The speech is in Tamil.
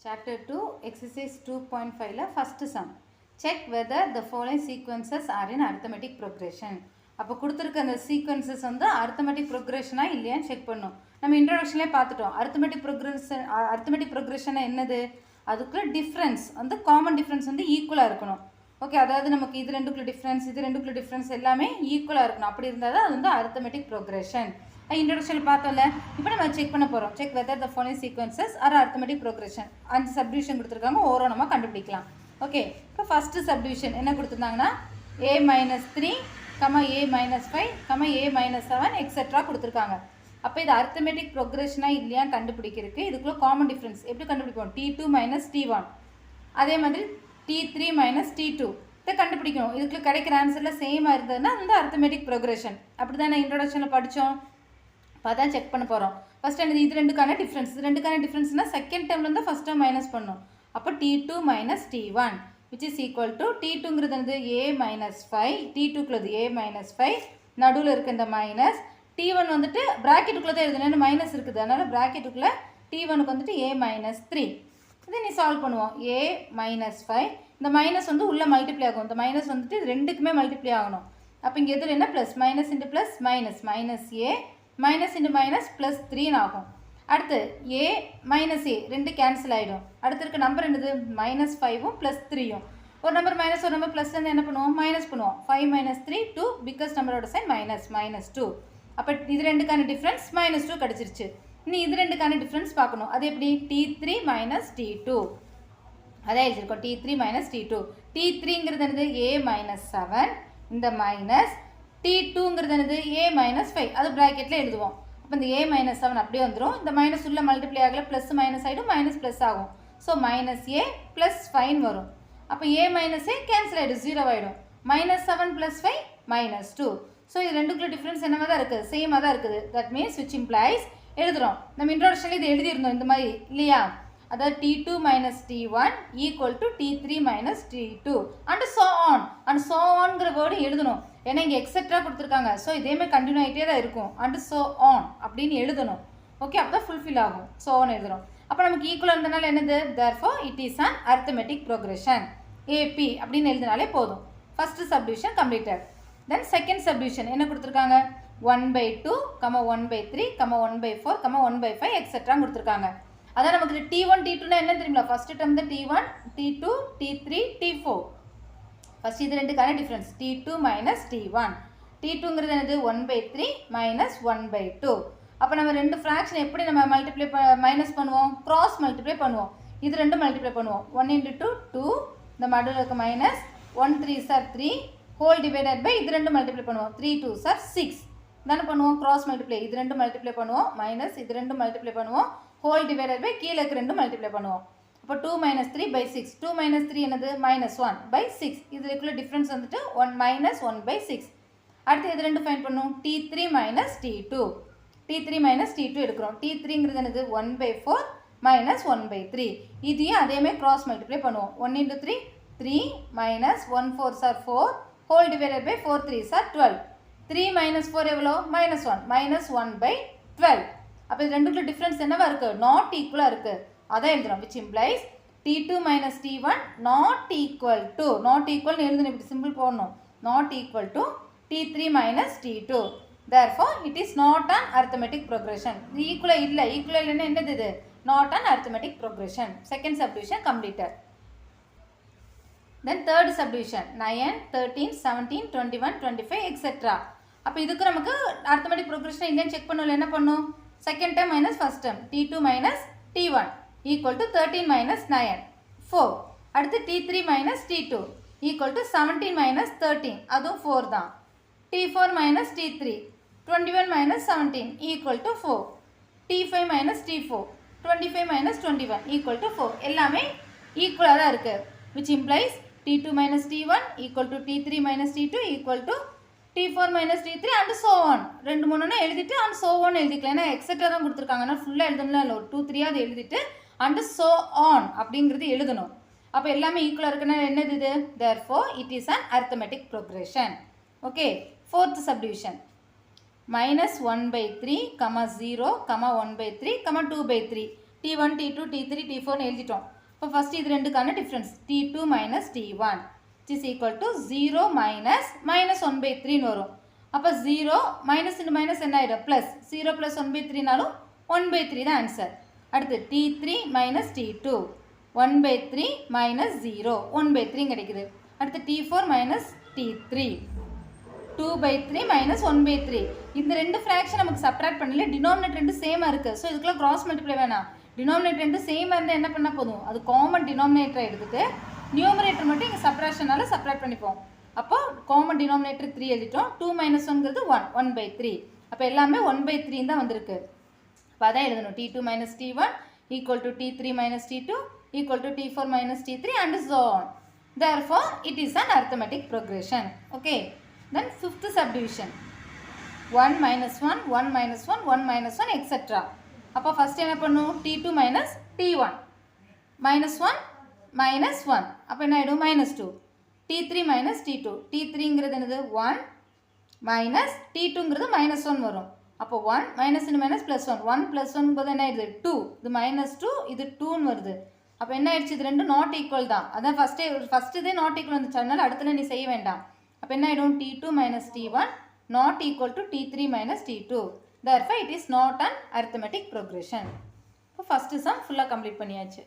Chapter 2, Exercise 2.5 first sum. Check whether the following sequences are in arithmetic progression. அப்போ கொடுத்துருக்க அந்த சீக்வன்சஸ் வந்து அரித்தமெட்டிக் ப்ரொக்ரெஷனாக இல்லையான்னு செக் பண்ணணும். நம்ம இன்ட்ரடக்ஷன்லேயே பார்த்துட்டோம். அரித்தமெட்டிக் ப்ரொக்ரெஷன் என்னது, அதுக்குள்ள டிஃப்ரென்ஸ் வந்து காமன் டிஃப்ரென்ஸ் வந்து ஈக்குவலாக இருக்கணும். ஓகே, அதாவது நமக்கு இது ரெண்டுக்குள்ள டிஃப்ரென்ஸ் இது ரெண்டுக்குள்ள டிஃப்ரென்ஸ் எல்லாமே ஈக்குவலாக இருக்கணும். அப்படி இருந்தால் தான் அது வந்து அரித்தமெட்டிக் ப்ரொக்ரெஷன். இன்ட்ரடக்ஷனில் பார்த்தோம்ல, இப்போ நம்ம செக் பண்ண போகிறோம். Check whether the following sequences are arithmetic progression. 5 subdivision கொடுத்துருக்காங்க, ஓரோ நம்ம கண்டுபிடிக்கலாம். ஓகே, இப்போ ஃபஸ்ட்டு சப்டிவிஷன் என்ன கொடுத்துருந்தாங்கன்னா a-3, a-5, a-7 எக்ஸெட்ரா கொடுத்துருக்காங்க. அப்போ இது அரித்தமெட்டிக் ப்ரொக்ரெஷனாக இல்லையான்னு கண்டுபிடிக்கிறதுக்கு இதுக்குள்ள காமன் டிஃப்ரென்ஸ் எப்படி கண்டுபிடிப்போம்? t2 - t1, அதே மாதிரி t3 - t2 இதை கண்டுபிடிக்கணும். இதுக்குள்ள கிடைக்கிற ஆன்சரில் சேமாக இருந்ததுன்னா அந்த அரித்தமெட்டிக் ப்ரொக்ரெஷன். அப்படி தான் நான் இன்ட்ரடக்ஷனில் படித்தோம். இப்போ அதான் செக் பண்ண போகிறோம். ஃபஸ்ட் என்னது, இது ரெண்டுக்கான டிஃப்ரென்ஸ். இது ரெண்டுக்கான டிஃப்ரென்ஸ்னால் செகண்ட் டேர்ம்லேருந்து ஃபஸ்ட் டேர்ம் மைனஸ் பண்ணணும். அப்போ t2 - t1 which is equal to t2ங்கிறது வந்து a-5, t2க்குள்ளது a-5, நடுவில் இருக்க இந்த மைனஸ், t1 வந்துட்டு ப்ராக்கெட்டுக்குள்ளே தான் எழுதணும், ஏன்னா மைனஸ் இருக்குது, அதனால் ப்ராக்கெட்டுக்குள்ளே t1க்கு வந்துட்டு a-3. இதை நீ சால்வ் பண்ணுவோம். a-5 இந்த மைனஸ் வந்து உள்ளே மல்டிப்ளை ஆகும். இந்த மைனஸ் வந்துட்டு இது ரெண்டுக்குமே மல்டிப்ளை ஆகணும். அப்போ இங்கே எதில் என்ன plus, minus into plus minus, minus a minus into minus plus 3 ஆகும். அடுத்து a மைனஸ் a ரெண்டு கேன்சல் ஆகிடும். அடுத்து இருக்க நம்பர் என்னது, -5ம் ப்ளஸ் 3யும். ஒரு நம்பர் மைனஸ் ஒரு நம்பர் ப்ளஸ் வந்து என்ன பண்ணுவோம், மைனஸ் பண்ணுவோம். 5 - 3 2, பிக்கஸ்ட் நம்பரோட சைன் -2. அப்போ இது ரெண்டுக்கான டிஃப்ரென்ஸ் -2 கிடச்சிருச்சு. இனி இது ரெண்டுக்கான டிஃப்ரென்ஸ் பார்க்கணும். அது எப்படி, t3 - t2 அதே எழுதிருக்கோம். t3 - t2. t3ங்கிறது என்னது a-7, இந்த மைனஸ், t2ங்கிறது என்னது a-5, அது ப்ராக்கெட்டில் எழுதுவோம். அப்போ இந்த a-7 அப்படியே வந்துடும். இந்த மைனஸ் உள்ள மல்டிப்ளை ஆகல, ப்ளஸ் மைனஸ் ஆகிடும், மைனஸ் ப்ளஸ் ஆகும். ஸோ -a ப்ளஸ் 5 வரும். அப்போ a - a கேன்சல் ஆகிடும், 0 ஆகிடும். -7 + 5 -2. ஸோ இது ரெண்டுக்குள்ள டிஃப்ரென்ஸ் என்னவாக தான் இருக்குது, சேமாக தான் இருக்குது. தட் மீன்ஸ் விச் இம்ப்ளைஸ் எழுதுகிறோம். நம்ம இன்ட்ரோடக்ஷனில் இது எழுதியிருந்தோம் இந்த மாதிரி இல்லையா, அதாவது t2 - t1 equal to t3 - t2 and so on. And so ஆன்ங்கிற வேர்டு எழுதணும், ஏன்னா இங்கே எக்ஸெட்ரா கொடுத்துருக்காங்க. ஸோ இதேமாதிரி கண்டினியூ ஆகிட்டே தான் இருக்கும். அண்ட் ஸோ ஆன் அப்படின்னு எழுதணும். ஓகே, அப்போ தான் ஃபுல்ஃபில் ஆகும். ஸோ ஆன் எழுதுகிறோம். அப்போ நமக்கு ஈக்குவலாக இருந்தனால என்னது, therefore it is an arithmetic progression AP அப்படின்னு எழுதினாலே போதும். First subdivision completed. Then second subdivision என்ன கொடுத்துருக்காங்க, 1/2, 1/3, 1/4, 1/5 எக்ஸெட்ரா கொடுத்துருக்காங்க. அதான் நமக்கு t1 t2னா என்ன தெரியுங்களா, ஃபஸ்ட்டு டேர்ம் தான் t1, t2, t3, t4. First இது ரெண்டுக்கான டிஃப்ரென்ஸ் t2 - t1. t2ங்கிறது என்னது 1/3 - 1/2. அப்போ நம்ம ரெண்டு ஃப்ராக்ஷன் எப்படி நம்ம மல்டிப்ளை மைனஸ் பண்ணுவோம், கிராஸ் மல்டிப்ளை பண்ணுவோம். இது ரெண்டும் மல்டிப்ளை பண்ணுவோம். 1 × 2 2, இந்த மடுவில் இருக்க minus, 1 3s are 3 whole divided by இது ரெண்டும் மல்டிப்ளை பண்ணுவோம். 3 2s are 6 தானே பண்ணுவோம். கிராஸ் மல்டிப்ளை இது ரெண்டும் மல்டிப்ளை பண்ணுவோம், மைனஸ் இது ரெண்டும் மல்டிப்ளை பண்ணுவோம், ஹோல் டிவைடட் பை கீழே இருக்க ரெண்டும் மல்டிப்ளை பண்ணுவோம். அப்போ 2 - 3/6. 2 - 3 என்னது -1/6. இதுக்குள்ள டிஃப்ரென்ஸ் வந்துட்டு 1 - 1/6. அடுத்து இது ரெண்டு ஃபைண்ட் பண்ணுவோம். t3 - t2. t3 - t2 எடுக்கிறோம். t3ங்கிறது என்னது 1/4 - 1/3. இதையும் அதேமாதிரி கிராஸ் மல்டிப்ளை பண்ணுவோம். 1 × 3 3 -1 4s are 4 whole divided by 4 3s are 12. 3 - 4 எவ்வளோ, -1 -1/12. அப்போ இது ரெண்டுக்குள்ள டிஃப்ரென்ஸ் என்னவா இருக்குது, நாட் ஈக்குவலாக இருக்குது. அதான் எழுதுகிறோம். Which implies t2 - t1 not equal to, not ஈக்குவல்னு எழுதணும், இப்படி சிம்பிள் போடணும், not equal to t3 - t2. therefore it is not an arithmetic progression. இது ஈக்குவலாக இல்லை, ஈக்குவலாக இல்லைன்னா என்னது, இது not an arithmetic progression. Second subdivision completed. Then third subdivision 9 13 17 21 25 etcetera. அப்போ இதுக்கு நமக்கு அரித்தமெட்டிக் ப்ரோக்ரெஷன் இல்லைன்னு செக் பண்ணல, என்ன பண்ணும், second term minus first term t2 - t1 equal to 13 - 9 4. அடுத்து t3 - t2 ஈக்குவல் டு 17 - 13 அதுவும் 4 தான். t4 - t3 21 - 17 equal to 4. t5 - t4 25 - 21 equal to 4. எல்லாமே ஈக்குவலாக தான் இருக்குது. Which implies t2 - t1 equal to t3 - t2 equal to t4 - t3 and so on. 2 3ன்னு எழுதிட்டு அண்ட் ஸோ ஆன் எழுதிக்கலாம், ஏன்னா எக்ஸெட்ரா தான் கொடுத்துருக்காங்க. ஆனால் ஃபுல்லாக எழுதணும்ல, இல்லை ஒரு 2 3 எழுதிட்டு அண்ட் ஸோ ஆன் அப்படிங்கிறது எழுதணும். அப்போ எல்லாமே ஈக்குவலாக இருக்குன்னா என்னது இது, therefore it is an arithmetic progression. Okay, fourth subdivision -1/3, 0, 1/3, 2/3 T1, T2, T3, T4 எழுதிட்டோம். இப்போ ஃபஸ்ட் இது ரெண்டுக்கான difference T2 minus T1 which is equal to 0 minus minus 1/3 வரும். அப்போ 0 மைனஸ் இன்டு மைனஸ் என்ன ஆகிடும் ப்ளஸ் 0 + 1/3நாலும் 1/3 தான் ஆன்சர். அடுத்து T3 minus T2 1/3 minus 0 1/3 கிடைக்குது. அடுத்து T4 minus T3 2/3 minus 1/3. இந்த ரெண்டு ஃப்ராக்ஷன் நமக்கு சப்ராக்ட் பண்ணல, டினாமினேட்டர் ரெண்டு சேமாக இருக்குது. ஸோ இதுக்குலாம் கிராஸ் மல்டிப்ளை வேணாம். டினாமினேட்டர் ரெண்டு சேமாக இருந்தால் என்ன பண்ணால் போதும், அது காமன் டினாமினேட்டரை எடுத்துட்டு நியூமரேட்டர் மட்டும் இங்கே சப்ராக்ஷனால சப்ராக்ட் பண்ணிப்போம். அப்போ காமன் டினாமினேட்டர் 3 எழுதிட்டோம். 2 minus 1ங்கிறது 1/3. அப்போ எல்லாமே 1/3 தான் வந்திருக்கு. அப்போ அதான் எழுதணும் T2 minus T1 equal to T3 minus T2 equal to T4 minus T3 and so on. Therefore, it is an arithmetic progression. Okay. Then fifth subdivision 1 minus 1 1 minus 1 1 minus 1 etc. அப்போ ஃபஸ்ட் என்ன பண்ணும் T2 minus T1 minus 1 minus 1 அப்போ என்ன ஆகிடும் minus 2 T3 minus T2 T3ங்கிறது என்னது 1 minus T2ங்கிறது minus 1 வரும். அப்போ 1 minus into minus plus 1 1 plus 1 போது என்ன ஆயிடுது 2 இது minus 2 இது 2ன்னு வருது. அப்போ என்ன ஆயிடுச்சு இது ரெண்டும் நாட் ஈக்குவல் தான். அதான் ஃபஸ்ட்டு இதே நாட் ஈக்குவல் வந்துச்சு, அதனால அடுத்துல நீ செய்ய வேண்டாம். அப்போ என்ன ஆகிடும் T2 minus T1 not equal to T3 minus T2. Therefore, it is not an arithmetic progression. இப்போ ஃபஸ்ட்டு சம் ஃபுல்லாக கம்ப்ளீட் பண்ணியாச்சு.